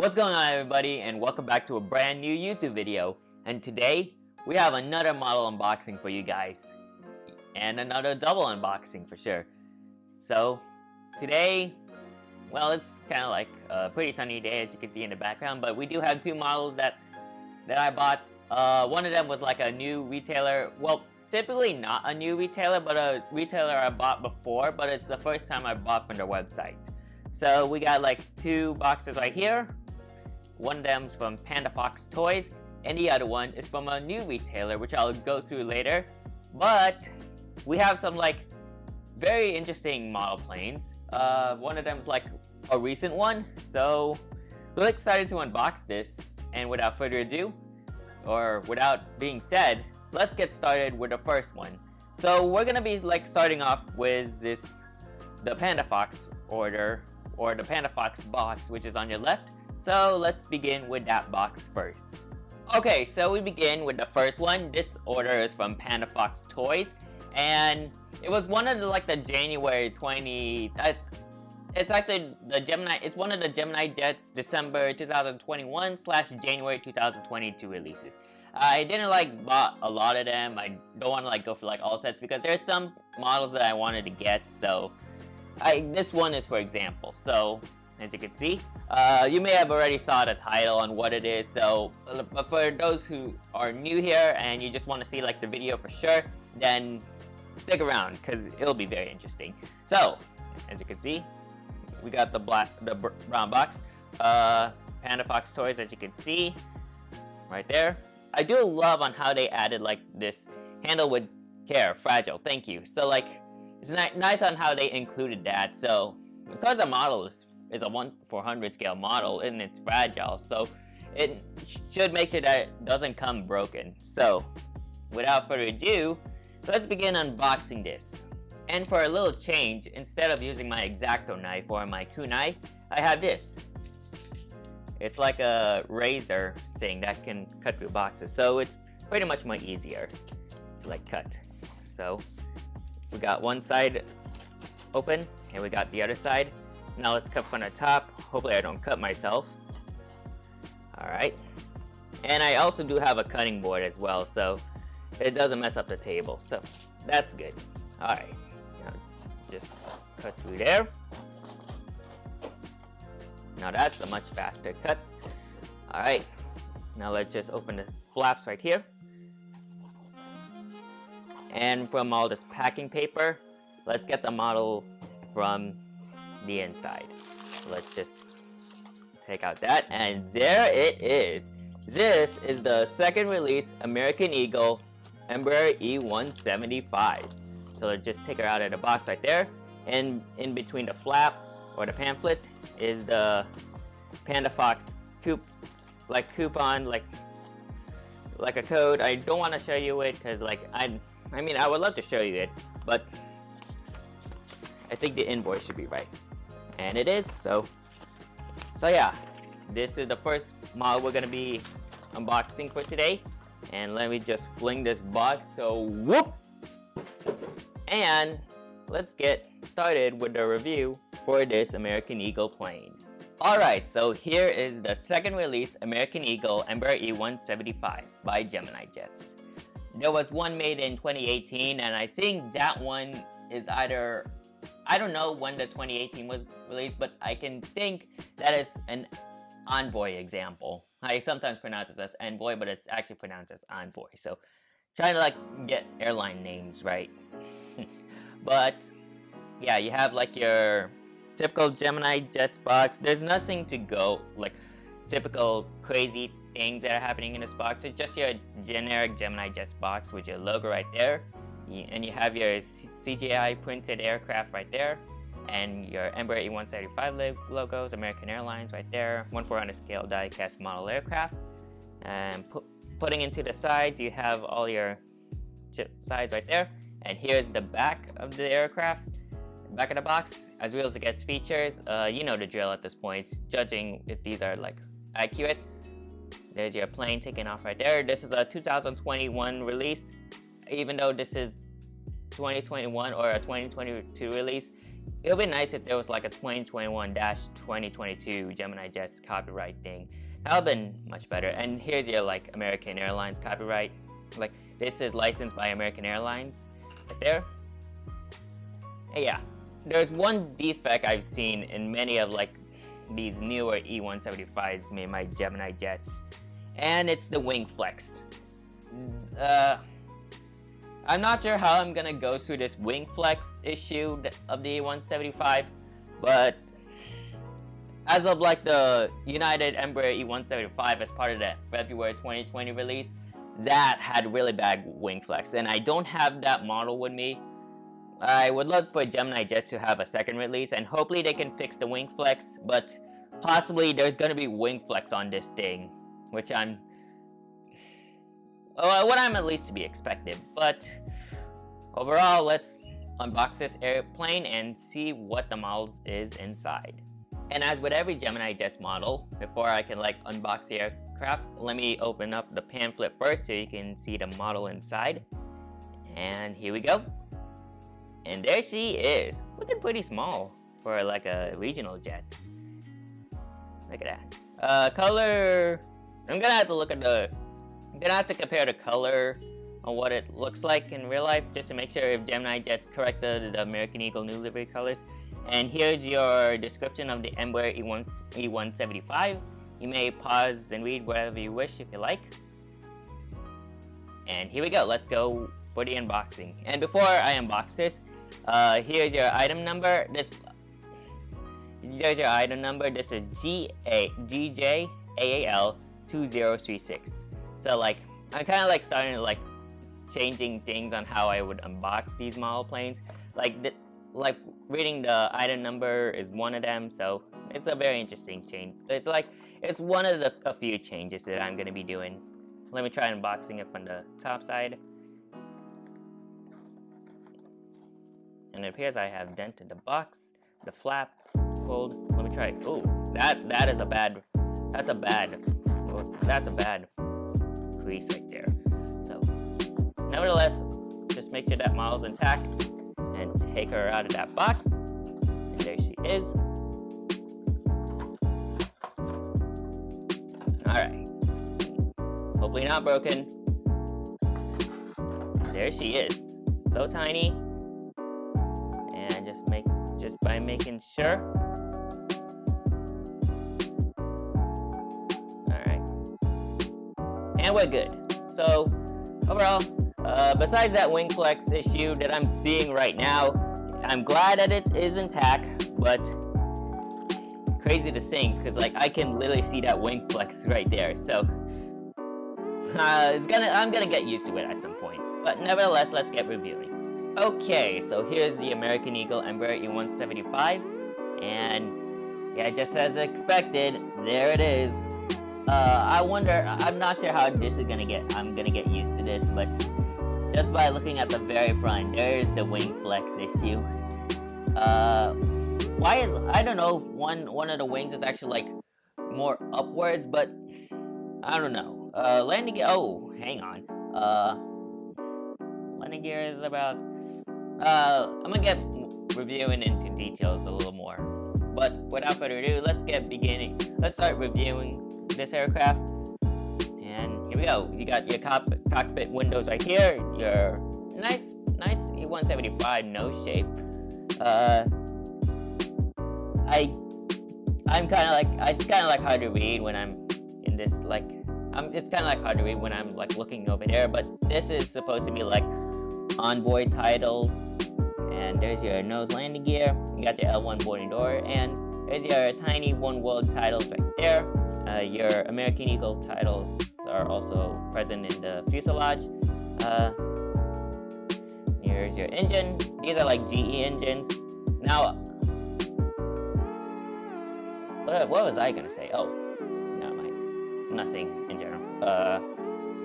What's going on, everybody, and welcome back to a brand new YouTube video. And today we have another model unboxing for you guys, and another double unboxing for sure. So today, well, it's kind of like a pretty sunny day, as you can see in the background, but we do have two models that I bought. One of them was like a new retailer. Well, typically not a new retailer, but a retailer I bought before, but it's the first time I bought from their website. So we got like two boxes right here. One of them's from Panda Toys, and the other one is from a new retailer, which I'll go through later. But we have some like very interesting model planes. One of them's like a recent one, so we're excited to unbox this. And without further ado, or without being said, let's get started with the first one. So we're gonna be like starting off with the Panda order, or the Panda box, which is on your left. So let's begin with that box first. Okay, so we begin with the first one. This order is from Panda Toys, and it was one of the January 20. It's actually the Gemini. It's one of the GeminiJets December 2021 / January 2022 releases. I didn't bought a lot of them. I don't want to go for all sets because there's some models that I wanted to get. So this one is for example. So as you can see, you may have already saw the title on what it is. So, but for those who are new here and you just want to see the video for sure, then stick around because it'll be very interesting. So, as you can see, we got the brown box, Panda Toys, as you can see, right there. I do love on how they added this handle with care, fragile. Thank you. So it's nice on how they included that. So because the model is a 1/400 scale model and it's fragile, so it should make sure that it doesn't come broken. So without further ado, let's begin unboxing this. And for a little change, instead of using my X-Acto knife or my kunai, I have this. It's like a razor thing that can cut through boxes, so it's pretty much more easier to cut. So we got one side open and we got the other side. Now let's cut from the top. Hopefully I don't cut myself. Alright. And I also do have a cutting board as well, so it doesn't mess up the table. So that's good. Alright. Now just cut through there. Now that's a much faster cut. Alright. Now let's just open the flaps right here. And from all this packing paper, let's get the model from the inside. Let's just take out that, and there it is. This is the second release American Eagle Embraer E175. So let's just take her out of the box right there, and in between the flap or the pamphlet is the Panda coupon, like a code. I don't want to show you it because I would love to show you it, but I think the invoice should be right. And it is, so yeah, this is the first model we're gonna be unboxing for today. And let me just fling this box, so whoop! And let's get started with the review for this American Eagle plane. Alright, so here is the second release American Eagle Embraer E175 by GeminiJets. There was one made in 2018, and I think that one is either, I don't know when the 2018 was released, but I can think that it's an Envoy example. I sometimes pronounce it as Envoy, but it's actually pronounced as Envoy. So trying to get airline names right. But yeah, you have your typical GeminiJets box. There's nothing to go typical crazy things that are happening in this box. It's just your generic GeminiJets box with your logo right there. And you have your CGI printed aircraft right there, and your Ember E175 logos, American Airlines right there, 1/400 scale die-cast model aircraft. And putting into the sides, you have all your sides right there. And here's the back of the aircraft, back of the box. As real as it gets features, you know the drill at this point, judging if these are accurate. There's your plane taking off right there. This is a 2021 release. Even though this is 2021 or a 2022 release, it would be nice if there was like a 2021-2022 GeminiJets copyright thing. That would have been much better. And here's your like American Airlines copyright. Like this is licensed by American Airlines right there. And yeah, there's one defect I've seen in many of like these newer E175s made by GeminiJets, and it's the wing flex. I'm not sure how I'm gonna go through this wing flex issue of the E175, but as of like the United Embraer E175 as part of the February 2020 release, that had really bad wing flex, and I don't have that model with me. I would love for GeminiJets to have a second release, and hopefully they can fix the wing flex, but possibly there's gonna be wing flex on this thing, which I'm what I'm at least to be expected. But overall, let's unbox this airplane and see what the model is inside. And as with every GeminiJets model, before I can like unbox the aircraft, let me open up the pamphlet first so you can see the model inside. And here we go. And there she is, looking pretty small for like a regional jet. Look at that. Color, I'm gonna have to compare the color on what it looks like in real life, just to make sure if GeminiJets corrected the American Eagle new livery colors. And here's your description of the Ember E175. You may pause and read whatever you wish if you like. And here we go, let's go for the unboxing. And before I unbox this, here's your item number. Here's your item number. This is GJAAL2036. So like, I'm kind of like starting to like changing things on how I would unbox these model planes. Like reading the item number is one of them, so it's a very interesting change. It's one of a few changes that I'm going to be doing. Let me try unboxing it from the top side. And it appears I have dented the box, the flap, fold. Let me try it. Oh, that's a bad crease right there. So, nevertheless, just make sure that model's intact and take her out of that box. And there she is. Alright. Hopefully not broken. There she is. So tiny. And just by making sure. Alright. And we're good. So, overall, besides that wing flex issue that I'm seeing right now, I'm glad that it is intact, but crazy to think, because like I can literally see that wing flex right there. So I'm gonna get used to it at some point. But nevertheless, let's get reviewing. Okay, so here's the American Eagle Embraer E175, and yeah, just as expected, there it is. I wonder, I'm not sure how this is I'm gonna get used to this, but just by looking at the very front, there's the wing flex issue. I don't know, one of the wings is actually like more upwards, but I don't know. Landing gear, oh, hang on. Landing gear is about, I'm gonna get reviewing into details a little more. But without further ado, let's start reviewing this aircraft. And here we go. You got your cockpit windows right here. Your nice E175 nose shape. It's kind of like hard to read when I'm in this it's kind of like hard to read when I'm like looking over there. But this is supposed to be like onboard titles. And there's your nose landing gear. You got your L1 boarding door, and there's your tiny one world titles right there. Your American Eagle titles are also present in the fuselage. Here's your engine. These are like GE engines. Now, what was I gonna say? Oh, never mind. Nothing in general.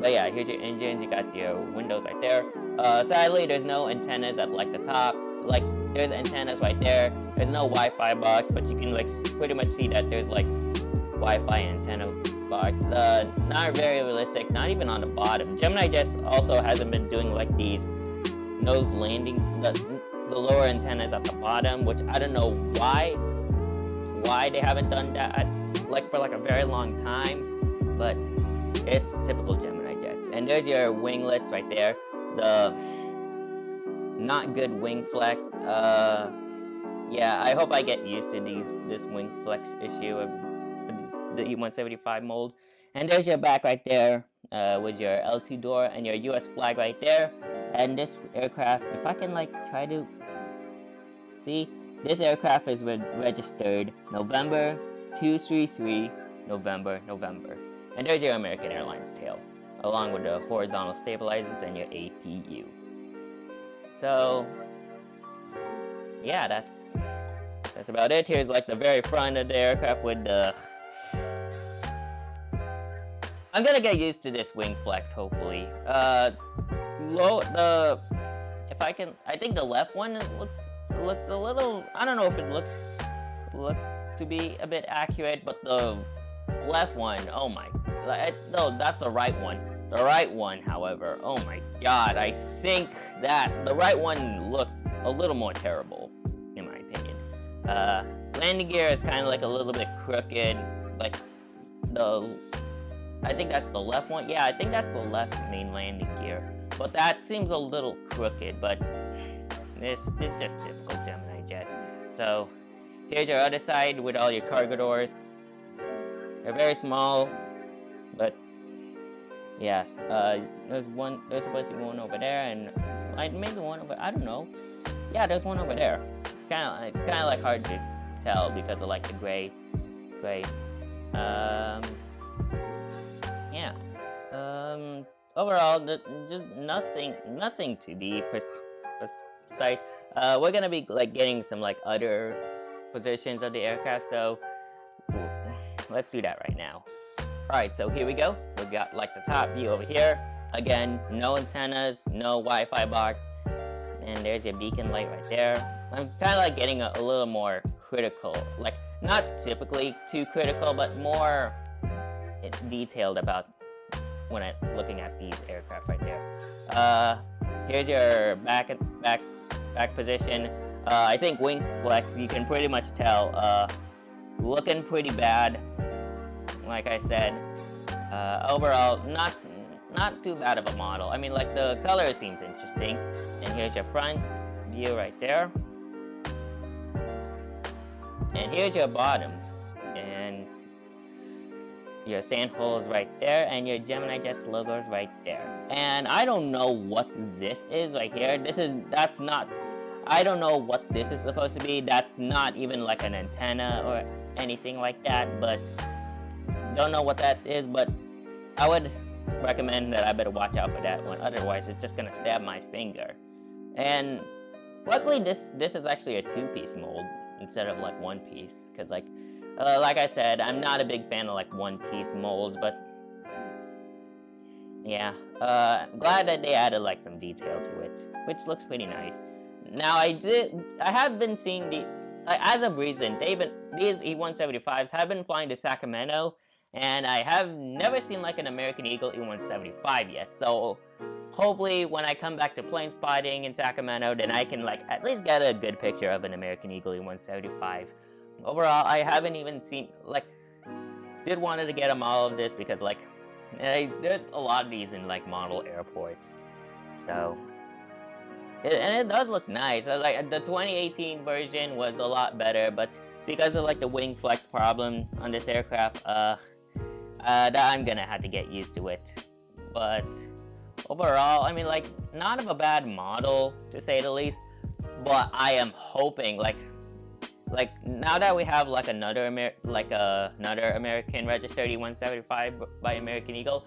But yeah, here's your engines. You got your windows right there. Sadly, there's no antennas at like the top. Like, there's antennas right there. There's no Wi-Fi box, but you can like pretty much see that there's like Wi-Fi antenna box. Not very realistic, not even on the bottom. GeminiJets also hasn't been doing like these nose landing, the lower antenna is at the bottom, which I don't know why they haven't done that like for like a very long time, but it's typical Gemini Jets. And there's your winglets right there. The not good wing flex. Yeah, I hope I get used to this wing flex issue of the E175 mold. And there's your back right there, with your L2 door and your US flag right there. And this aircraft, if I can like try to see, this aircraft is registered November 233, November. And there's your American Airlines tail, along with the horizontal stabilizers and your APU. So yeah, that's about it. Here's like the very front of the aircraft with the... I'm gonna get used to this wing flex, hopefully. If I can, I think the left one looks a little, I don't know if it looks to be a bit accurate, but the left one, oh my, no, that's the right one. The right one, however, oh my god, I think that the right one looks a little more terrible, in my opinion. Landing gear is kind of like a little bit crooked, like I think that's the left one. Yeah, I think that's the left main landing gear. But that seems a little crooked, but it's just typical Gemini Jets. So here's your other side with all your cargo doors. They're very small, but yeah, there's supposed to be one over there, and maybe one over, I don't know. Yeah, there's one over there. It's kind of like hard to tell because of like the gray. Yeah. Overall, just nothing to be precise. We're gonna be like getting some like other positions of the aircraft, so let's do that right now. Alright, so here we go. We've got like the top view over here. Again, no antennas, no Wi-Fi box, and there's your beacon light right there. I'm kind of like getting a little more critical, like not typically too critical, but more detailed about when I'm looking at these aircraft right there. Here's your back position. I think wing flex, you can pretty much tell, looking pretty bad. Like I said, overall not too bad of a model. I mean, like the color seems interesting. And here's your front view right there. And here's your bottom. And your sand holes right there, and your Gemini Jets logos right there. And I don't know what this is right here. I don't know what this is supposed to be. That's not even like an antenna or anything like that, but don't know what that is, but I would recommend that I better watch out for that one. Otherwise, it's just gonna stab my finger. And luckily, this is actually a two-piece mold instead of like one piece, because like I said, I'm not a big fan of like one-piece molds, but yeah, glad that they added like some detail to it, which looks pretty nice. Now I have been seeing as of recent, these E175s have been flying to Sacramento, and I have never seen like an American Eagle E175 yet. So hopefully when I come back to plane spotting in Sacramento, then I can like at least get a good picture of an American Eagle E175. Overall, I haven't even seen, like, did wanted to get a model of this because like there's a lot of these in like model airports. So it does look nice. Like the 2018 version was a lot better, but because of like the wing flex problem on this aircraft, that I'm gonna have to get used to it. But overall, I mean, like, not of a bad model to say the least. But I am hoping like now that we have like another American registered E175 by American Eagle,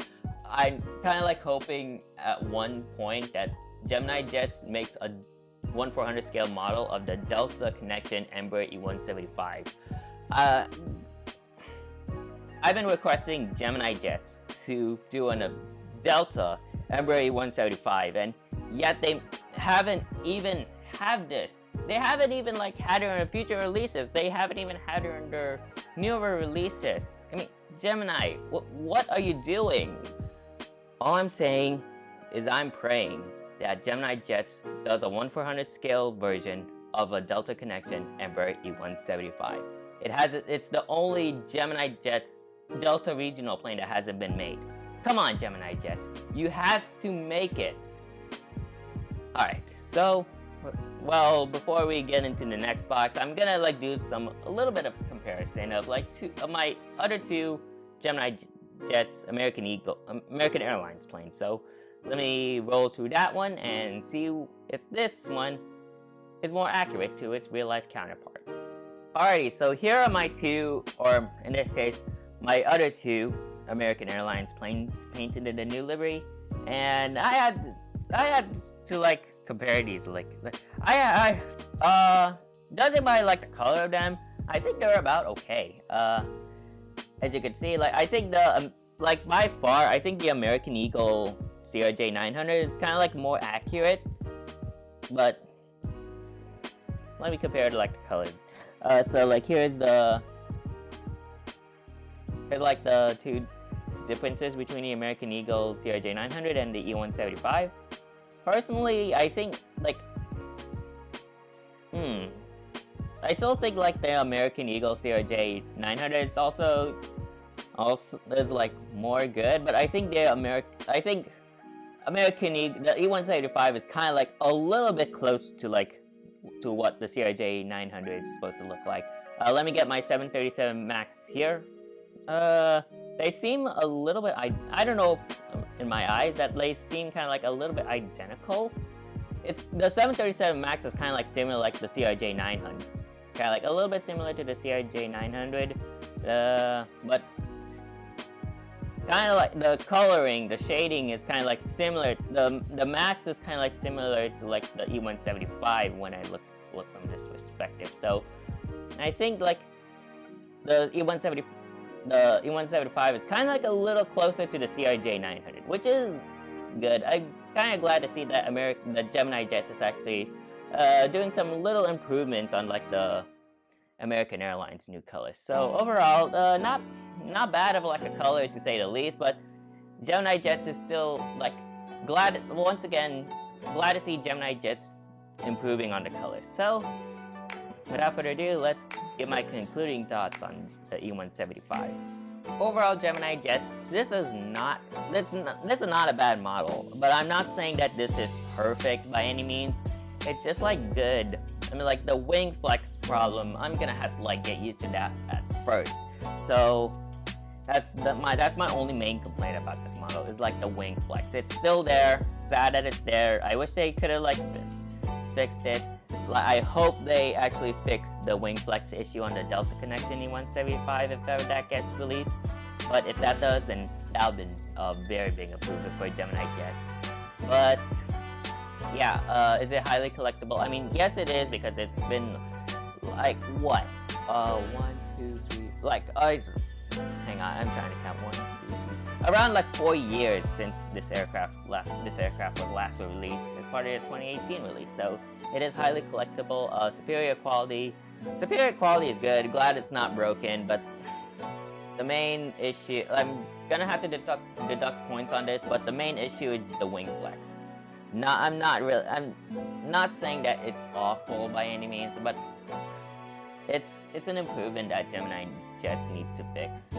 I'm kind of like hoping at one point that Gemini Jets makes a 1/400 scale model of the Delta Connection Ember E175. I've been requesting Gemini Jets to do a Delta Ember E175, and yet they haven't even had this. They haven't even like had it in future releases. They haven't even had it in their newer releases. I mean, Gemini, what are you doing? All I'm saying is I'm praying that Gemini Jets does a 1/400 scale version of a Delta Connection Ember E175. It's the only GeminiJets Delta regional plane that hasn't been made. Come on, GeminiJets, you have to make it. Alright, so, well, before we get into the next box, I'm gonna like do a little bit of comparison of like my other two GeminiJets American Airlines planes. So let me roll through that one and see if this one is more accurate to its real-life counterpart. Alrighty, so here are my two, or in this case, my other two American Airlines planes painted in a new livery, and I had to like compare these. Judging by like the color of them, I think they're about okay. As you can see, like I think like by far, I think the American Eagle CRJ 900 is kind of like more accurate, but let me compare to like the colors. So like here's like the two differences between the American Eagle CRJ 900 and the E175. Personally, I think like I still think like the American Eagle CRJ 900 is also is like more good, but I think the American Eagle, the E175 is kind of like a little bit close to what the CRJ 900 is supposed to look like. Let me get my 737 MAX here. They seem a little bit, I don't know, in my eyes, that they seem kind of like a little bit identical. The 737 MAX is kind of like similar like the CRJ 900. Kind of like a little bit similar to the CRJ 900, but kind of like the coloring, the shading is kind of like similar. The MAX is kind of like similar to like the E175 when I look from this perspective. So I think like the E175 is kind of like a little closer to the CRJ 900, which is good. I'm kind of glad to see that the GeminiJets is actually doing some little improvements on like the American Airlines new colors. So overall, not bad of like a color to say the least, but GeminiJets is still like once again glad to see GeminiJets improving on the colors. So without further ado, let's get my concluding thoughts on the E175. Overall, GeminiJets, this is not a bad model, but I'm not saying that this is perfect by any means. It's just like good. I mean, like the wing flex problem, I'm gonna have to like get used to that at first. So that's my only main complaint about this model is like the wing flex. It's still there. Sad that it's there. I wish they could have like fixed it. I hope they actually fix the wing flex issue on the Delta Connection E175 if ever that gets released. But if that does, then that'll be a very big improvement for GeminiJets. But yeah, is it highly collectible? I mean, yes it is, because it's been like what? 1, 2, 3, like hang on, I'm trying to count 1, 2, 3. Around like 4 years since this aircraft was last released as part of the 2018 release. So it is highly collectible. Superior quality is good. Glad it's not broken, but the main issue, I'm gonna have to deduct points on this, but the main issue is the wing flex. I'm not saying that it's awful by any means, but it's an improvement that GeminiJets needs to fix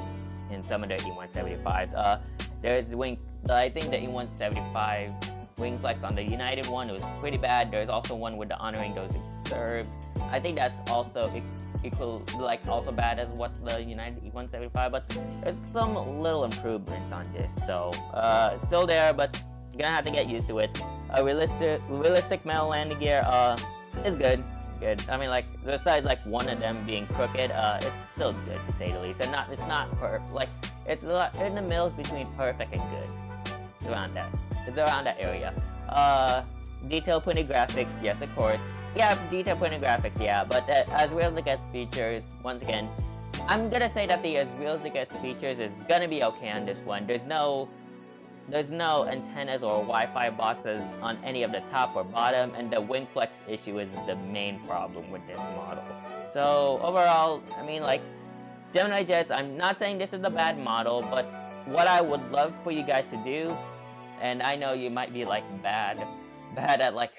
in some of their E175s. I think the E175 wing flex on the United one was pretty bad. There's also one with the honoring those who served. I think that's also also bad as what the United E175, but there's some little improvements on this. So it's still there, but you're gonna have to get used to it. Realistic metal landing gear is good. I mean, like besides like one of them being crooked, it's still good to say the least. And it's not perfect. Like it's in the middle between perfect and good. It's around that area. Detail printed graphics, yes, of course. Yeah, detail printed graphics, yeah. But as real as it gets features, once again, I'm gonna say that the as real as it gets features is gonna be okay on this one. There's no antennas or Wi-Fi boxes on any of the top or bottom, and the wing flex issue is the main problem with this model. So overall, I mean, like GeminiJets, I'm not saying this is a bad model, but what I would love for you guys to do, and I know you might be like bad at like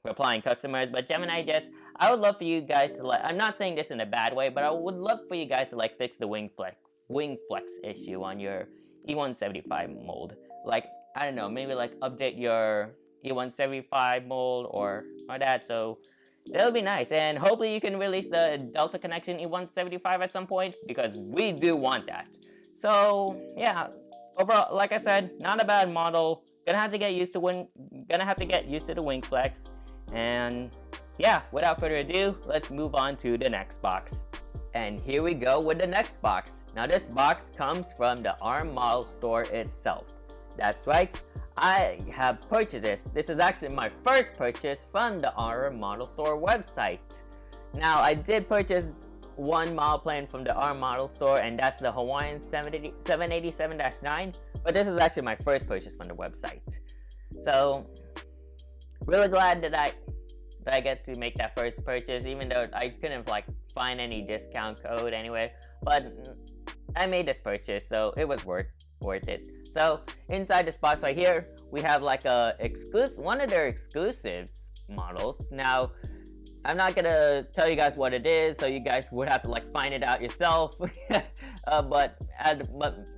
replying customers, but GeminiJets, I would love for you guys to like, I'm not saying this in a bad way, but I would love for you guys to like fix the wing flex issue on your E175 mold. Like, I don't know, maybe like update your E175 mold or that, so that would be nice. And hopefully you can release the Delta Connection E175 at some point, because we do want that. So yeah, overall, like I said, not a bad model. Gonna have to get used to the wing flex. And yeah, without further ado, let's move on to the next box. And here we go with the next box. Now this box comes from the ARM model store itself. That's right, I have purchased this. This is actually my first purchase from the ARM model store website. Now I did purchase one model plane from the ARM model store, and that's the Hawaiian 787-9, but this is actually my first purchase from the website. So really glad that I get to make that first purchase, even though I couldn't like find any discount code anywhere, but I made this purchase, so it was worth it. So inside this box right here, we have like one of their exclusives models. Now I'm not gonna tell you guys what it is, so you guys would have to like find it out yourself. But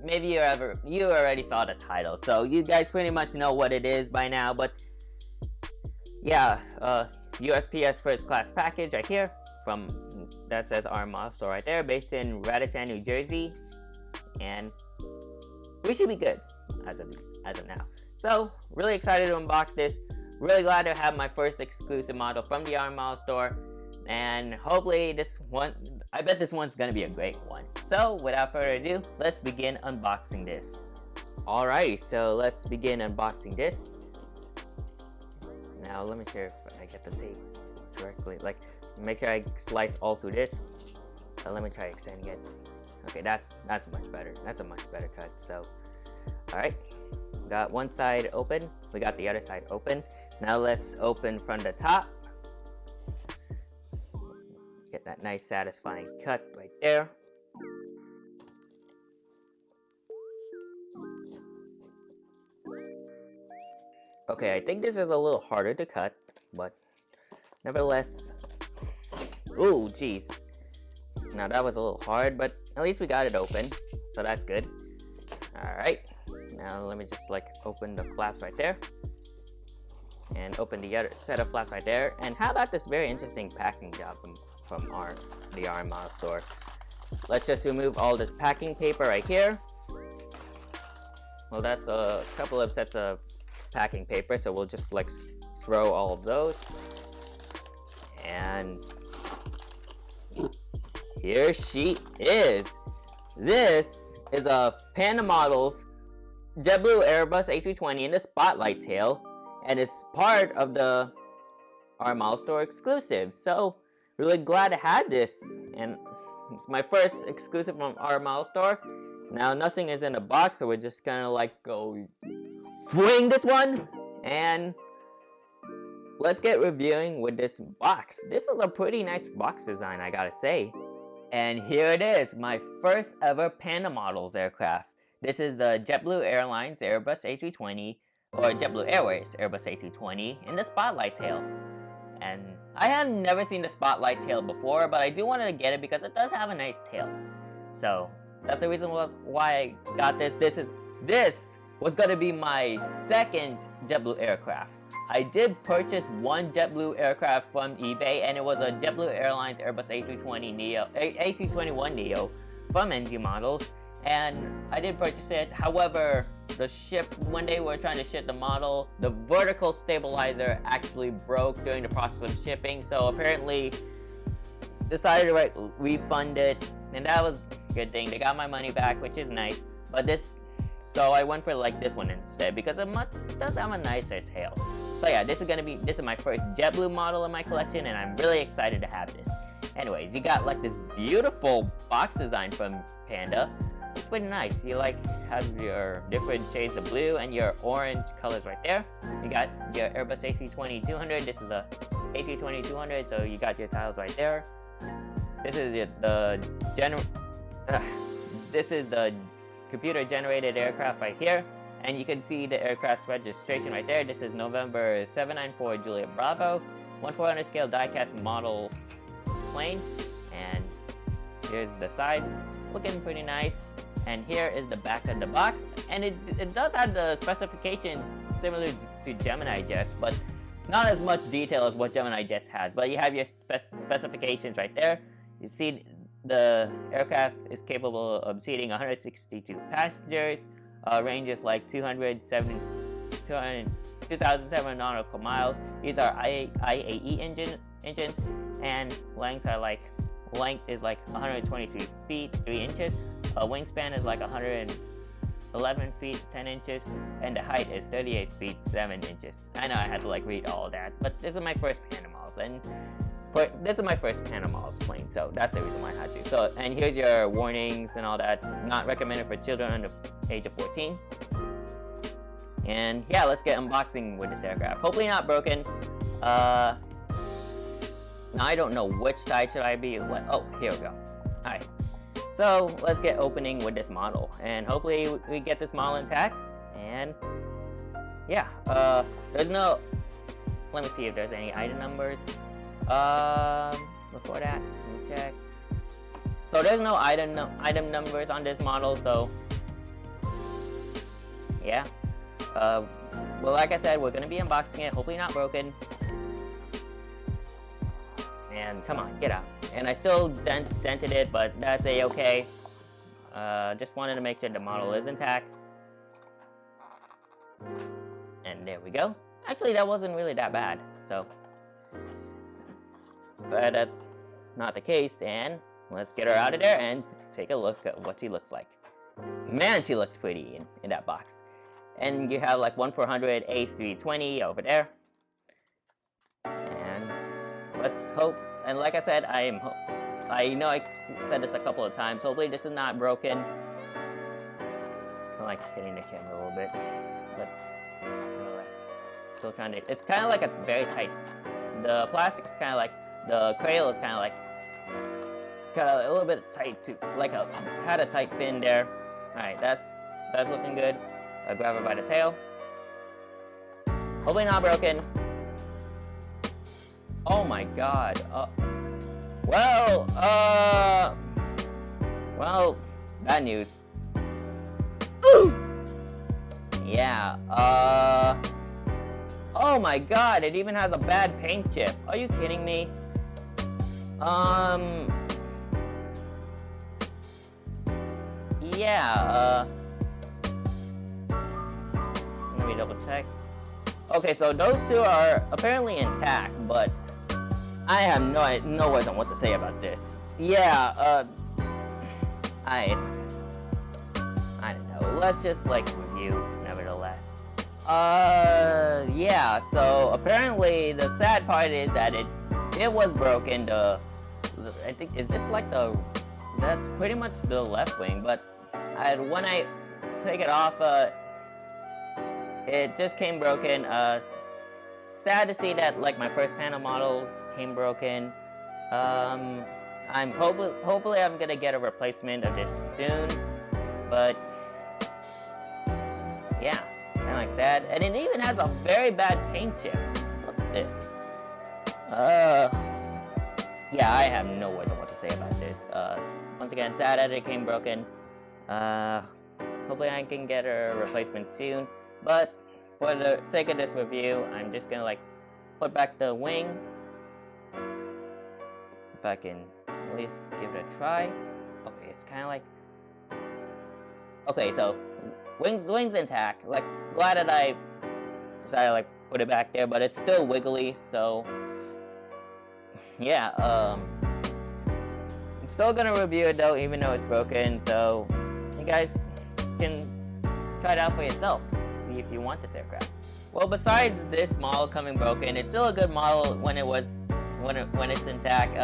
maybe you already saw the title, so you guys pretty much know what it is by now. But yeah, USPS first class package right here from that says ARM model store right there, based in Raritan, New Jersey, and we should be good as of now. So really excited to unbox this. Really glad to have my first exclusive model from the ARM model store, and hopefully I bet this one's gonna be a great one. So without further ado, let's begin unboxing this. Alrighty, so let's begin unboxing this. Now let me see if I get the tape correctly. Like, make sure I slice all through this. Let me try extending it. Okay, that's much better. That's a much better cut. So, alright, got one side open. We got the other side open. Now let's open from the top. Get that nice satisfying cut right there. Okay, I think this is a little harder to cut, but nevertheless. Ooh, jeez. Now that was a little hard, but at least we got it open, so that's good. Alright, now let me just like open the flaps right there, and open the other set of flaps right there. And how about this very interesting packing job from the ARM model store? Let's just remove all this packing paper right here. Well, that's a couple of sets of packing paper, so we'll just like throw all of those. And here she is. This is a Panda Models JetBlue Airbus A320 in the spotlight tail, and it's part of the ARM model store exclusive. So really glad to have this, and it's my first exclusive from ARM model store. Now nothing is in the box, so we're just gonna like go swing this one, and let's get reviewing with this box. This is a pretty nice box design, I gotta say. And here it is, my first ever Panda Models aircraft. This is the JetBlue Airlines Airbus A320, or JetBlue Airways Airbus A320 in the spotlight tail. And I have never seen the spotlight tail before, but I do want to get it because it does have a nice tail. So that's the reason why I got this. This was going to be my second JetBlue aircraft. I did purchase one JetBlue aircraft from eBay, and it was a JetBlue Airlines Airbus A321 Neo from NG Models, and I did purchase it. However, when they were trying to ship the model, the vertical stabilizer actually broke during the process of shipping, so apparently decided to refund it, and that was a good thing. They got my money back, which is nice. But so I went for like this one instead because it does have a nicer tail. So yeah, this is my first JetBlue model in my collection, and I'm really excited to have this. Anyways, you got like this beautiful box design from Panda. It's pretty nice. You like have your different shades of blue and your orange colors right there. You got your Airbus A320-200. This is the A320-200, so you got your tiles right there. This is the computer generated aircraft right here. And you can see the aircraft's registration right there. This is November 794 Juliet Bravo, 1/400 scale die-cast model plane. And here's the sides, looking pretty nice. And here is the back of the box. And it does have the specifications similar to GeminiJets, but not as much detail as what GeminiJets has. But you have your specifications right there. You see the aircraft is capable of seating 162 passengers. Range is like 2,700 nautical miles. These are IAE engines, and length is like 123 feet 3 inches. Wingspan is like 111 feet 10 inches, and the height is 38 feet 7 inches. I know I had to like read all that, but this is my first Panda Models, and this is my first Panda Models plane, so that's the reason why I had to. So, and here's your warnings and all that. Not recommended for children under the age of 14. And yeah, let's get unboxing with this aircraft. Hopefully not broken. Now I don't know which side should I be. Oh, here we go. Alright. So let's get opening with this model, and hopefully we get this model intact. And yeah, there's no. Let me see if there's any item numbers. Before that, let me check. So there's no item numbers on this model. So yeah. Well, like I said, we're gonna be unboxing it. Hopefully not broken. And come on, get out. And I still dented it, but that's a-okay. Just wanted to make sure the model is intact. And there we go. Actually, that wasn't really that bad, so. But that's not the case, and let's get her out of there and take a look at what she looks like. Man, she looks pretty in that box. And you have like 1/400 A320 over there. And let's hope. And like I said, I know I said this a couple of times. Hopefully this is not broken. Kind of like hitting the camera a little bit, but nonetheless, still trying to. It's kind of like a very tight. The plastic's kind of like the cradle is kind of like a little bit tight too. Like had a tight fin there. All right, that's looking good. I'll grab her by the tail. Hopefully not broken. Oh my god. Well, bad news. Ooh! Yeah, oh my god, it even has a bad paint chip. Are you kidding me? Yeah, let me double check. Okay, so those two are apparently intact, but I have no words on what to say about this. Yeah, I don't know. Let's just like review, nevertheless. Yeah. So apparently the sad part is that it was broken. I think it's just like that's pretty much the left wing. But when I take it off, it just came broken. Sad to see that like my first Panda models came broken. Hopefully I'm gonna get a replacement of this soon, but yeah, kind of like sad. And it even has a very bad paint chip. Look at this. Yeah, I have no words on what to say about this. Once again, sad that it came broken. Hopefully I can get a replacement soon, but for the sake of this review, I'm just gonna like put back the wing. If I can at least give it a try. Okay, it's kind of like. Okay, so wings intact. Like, glad that I decided to like put it back there, but it's still wiggly. So yeah, I'm still gonna review it though, even though it's broken. So you guys can try it out for yourself. If you want this aircraft. Well, besides this model coming broken, it's still a good model when it's intact.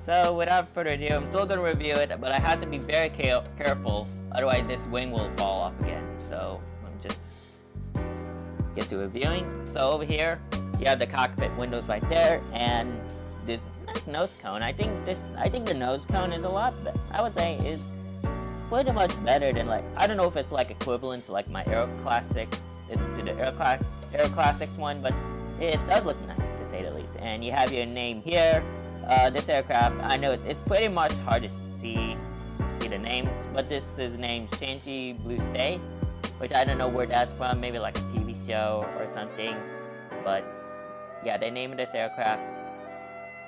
So without further ado, I'm still gonna review it, but I have to be very careful, otherwise this wing will fall off again. So let me just get to reviewing. So over here, you have the cockpit windows right there, and this nice nose cone. I think the nose cone is a lot. I would say is pretty much better than like, I don't know if it's like equivalent to like my Aero Classics, to the Aero Classics one, but it does look nice to say the least. And you have your name here. This aircraft, I know it's pretty much hard to see the names, but this is named Shanty Blue Stay, which I don't know where that's from, maybe like a TV show or something, but yeah, they named this aircraft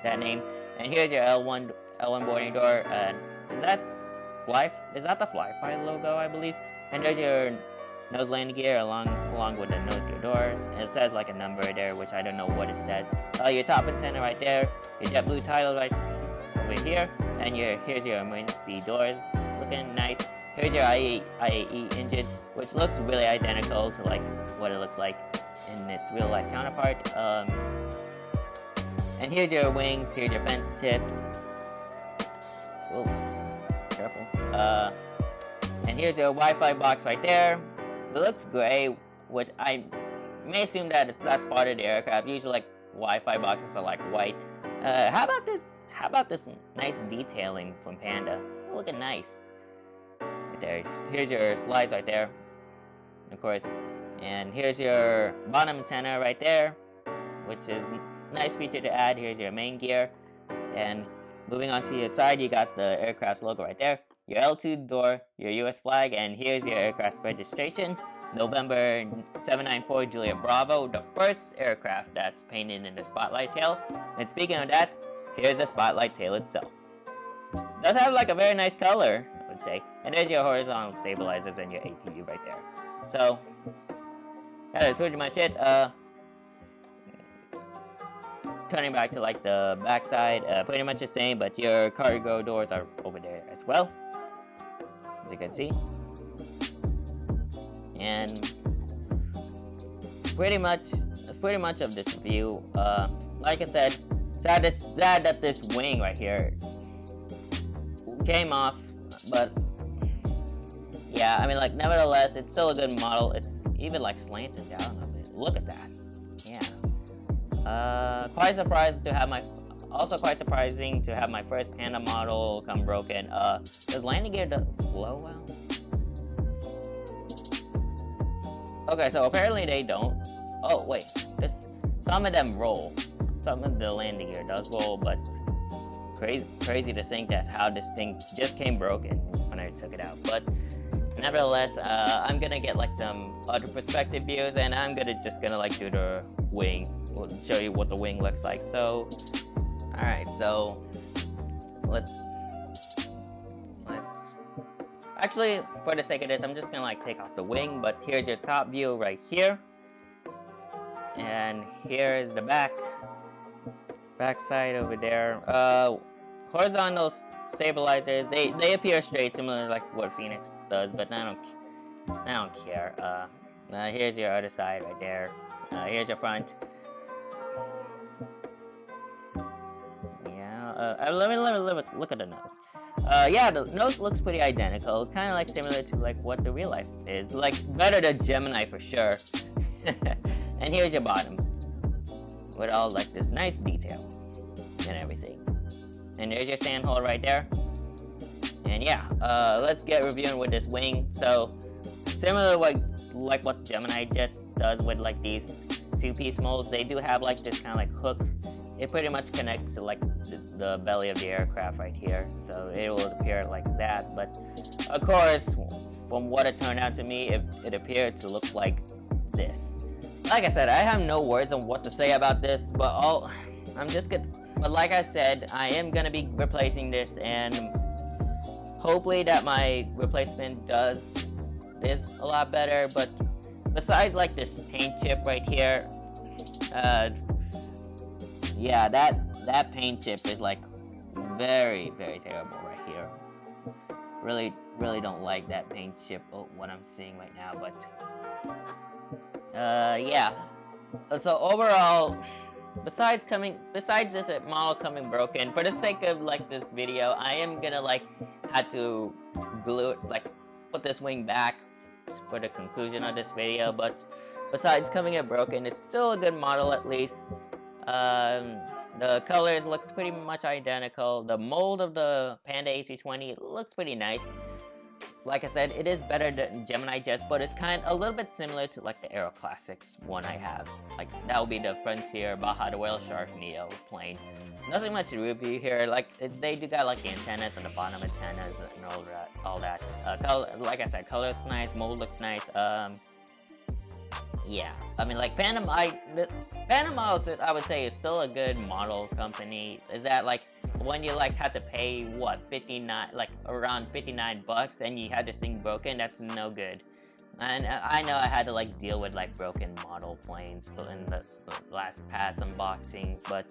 that name. And here's your L1 boarding door, and is that the Fly logo, I believe? And there's your nose landing gear along with the nose gear door, and it says like a number there, which I don't know what it says. Your top antenna right there, your JetBlue title right over here, and here's your emergency doors, looking nice. Here's your IAE engine, which looks really identical to like what it looks like in its real life counterpart. And here's your wings, here's your fence tips. Oh, careful. And here's your Wi-Fi box right there. It looks gray, which I may assume that that's part of the aircraft. Usually, like Wi-Fi boxes are like white. How about this nice detailing from Panda? Looking nice. Right there. Here's your slides right there, of course. And here's your bottom antenna right there, which is a nice feature to add. Here's your main gear. And moving on to your side, you got the aircraft's logo right there. Your L2 door, your US flag, and here's your aircraft's registration. November 794 Julia Bravo, the first aircraft that's painted in the spotlight tail. And speaking of that, here's the spotlight tail itself. It does have like a very nice color, I would say. And there's your horizontal stabilizers and your APU right there. So, that is pretty much it. Turning back to like the back side, pretty much the same, but your cargo doors are over there as well, as you can see. And pretty much of this view. Like I said, sad that this wing right here came off, but yeah, I mean, like, nevertheless, it's still a good model. It's even like slanted down a bit. Look at that. Yeah. Quite surprising to have my first Panda model come broken. Does landing gear flow well? Okay, so apparently they don't. Oh wait, some of them roll. Some of the landing gear does roll, but crazy to think that how this thing just came broken when I took it out. But nevertheless, I'm gonna get like some other perspective views, and I'm just gonna like do the wing. We'll show you what the wing looks like. So, all right, so let's actually, for the sake of this, I'm just gonna like take off the wing. But here's your top view right here, and here is the back side over there. Horizontal stabilizers, they appear straight, similar to like what Phoenix does, but I don't care. Here's your other side right there. Here's your front. Yeah. Let me look at the nose. Yeah, the nose looks pretty identical, kind of like similar to like what the real life is, like better than Gemini for sure. And here's your bottom, with all like this nice detail and everything. And there's your sand hole right there. And yeah, let's get reviewing with this wing. So similar to like what GeminiJets does with like these two-piece molds, they do have like this kind of like hook. It pretty much connects to like the belly of the aircraft right here, so it will appear like that. But of course, from what it turned out to me, it appeared to look like this. Like I said, I have no words on what to say about this, but But like I said, I am gonna be replacing this, and hopefully that my replacement is a lot better. But besides like this paint chip right here, yeah, that paint chip is like very, very terrible right here. Really don't like that paint chip, what I'm seeing right now. But yeah. So overall, besides this model coming broken, for the sake of like this video, I am gonna like have to glue it, like put this wing back for the conclusion of this video. But besides coming in broken, it's still a good model at least. The colors looks pretty much identical. The mold of the Panda A320 looks pretty nice. like I said, it is better than GeminiJets, but it's kind of a little bit similar to like the Aero Classics one I have. Like that will be the Frontier Baja the Whale Shark Neo plane. Nothing much to review here. Like they do got like the antennas and the bottom antennas and all that. Color, like I said, color looks nice, mold looks nice. Yeah, I mean like Panda Models, I would say, is still a good model company. Is that like when you like had to pay what, 59, like around 59 bucks, and you had this thing broken? That's no good. And I know I had to like deal with like broken model planes in the last past unboxing, but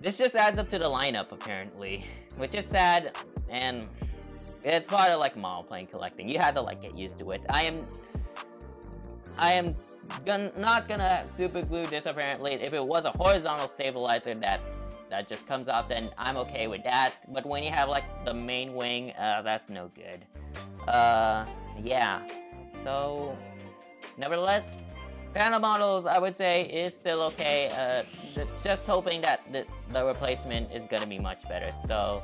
this just adds up to the lineup apparently, which is sad, and it's part of like model plane collecting. You had to like get used to it. I am not gonna super glue this apparently. If it was a horizontal stabilizer that just comes out, then I'm okay with that. But when you have like the main wing, that's no good. Yeah. So, nevertheless, Panda Models, I would say, is still okay. Just hoping that the replacement is gonna be much better. So,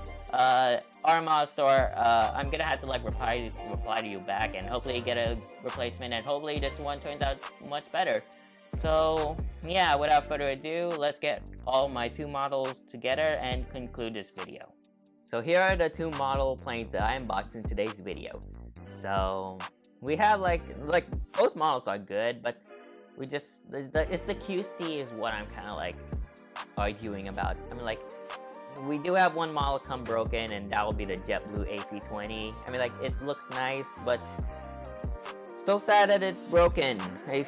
our model store, I'm gonna have to like reply to you back, and hopefully get a replacement, and hopefully this one turns out much better. So yeah, without further ado, let's get all my two models together and conclude this video. So here are the two model planes that I unboxed in today's video. So we have like both models are good, but we just it's the QC is what I'm kind of like arguing about. I mean, like, we do have one model come broken, and that will be the JetBlue A320. I mean, like, it looks nice, but so sad that it's broken. I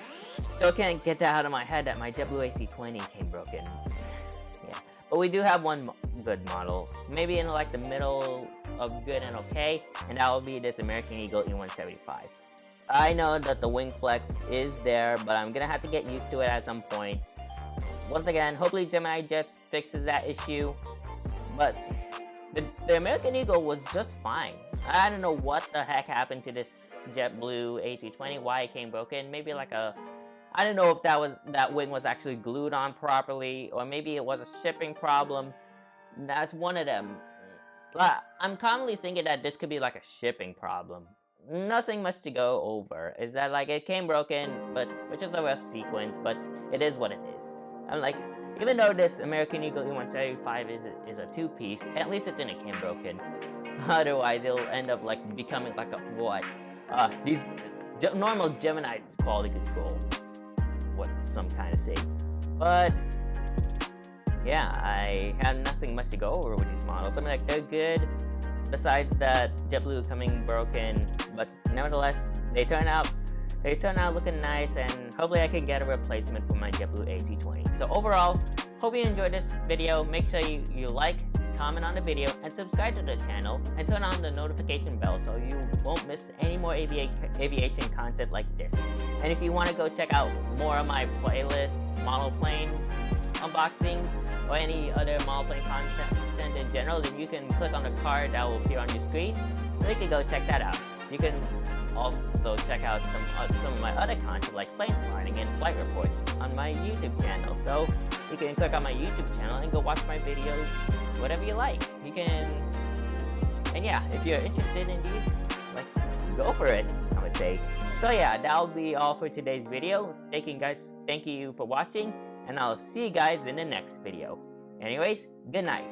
still can't get that out of my head that my JetBlue A320 came broken. Yeah, but we do have one good model, maybe in like the middle of good and okay, and that will be this American Eagle E175. I know that the wing flex is there, but I'm gonna have to get used to it at some point. Once again, hopefully GeminiJets fixes that issue, but the American Eagle was just fine. I don't know what the heck happened to this JetBlue A320, why it came broken. Maybe like I don't know if that wing was actually glued on properly, or maybe it was a shipping problem. That's one of them. I'm commonly thinking that this could be like a shipping problem. Nothing much to go over. Is that like it came broken, but which is a rough sequence, but it is what it is. I'm like, even though this American Eagle E175 is a two-piece, at least it didn't came broken. Otherwise, it'll end up like becoming like a what? These normal Gemini quality control, what some kind of say. But yeah, I have nothing much to go over with these models. I mean, like, they're good, besides that JetBlue coming broken, but nevertheless, they turn out looking nice, and hopefully I can get a replacement for my JetBlue A320. So overall, hope you enjoyed this video. Make sure you like, comment on the video, and subscribe to the channel, and turn on the notification bell so you won't miss any more aviation content like this. And if you want to go check out more of my playlist, model plane unboxings, or any other model plane content in general, then you can click on the card that will appear on your screen, so you can go check that out. You can also check out some of my other content like plane spotting and flight reports on my YouTube channel. So you can click on my YouTube channel and go watch my videos, whatever you like. You can, and yeah, if you're interested in these, like, go for it, I would say. So yeah, that'll be all for today's video. Thank you for watching, and I'll see you guys in the next video. Anyways, good night.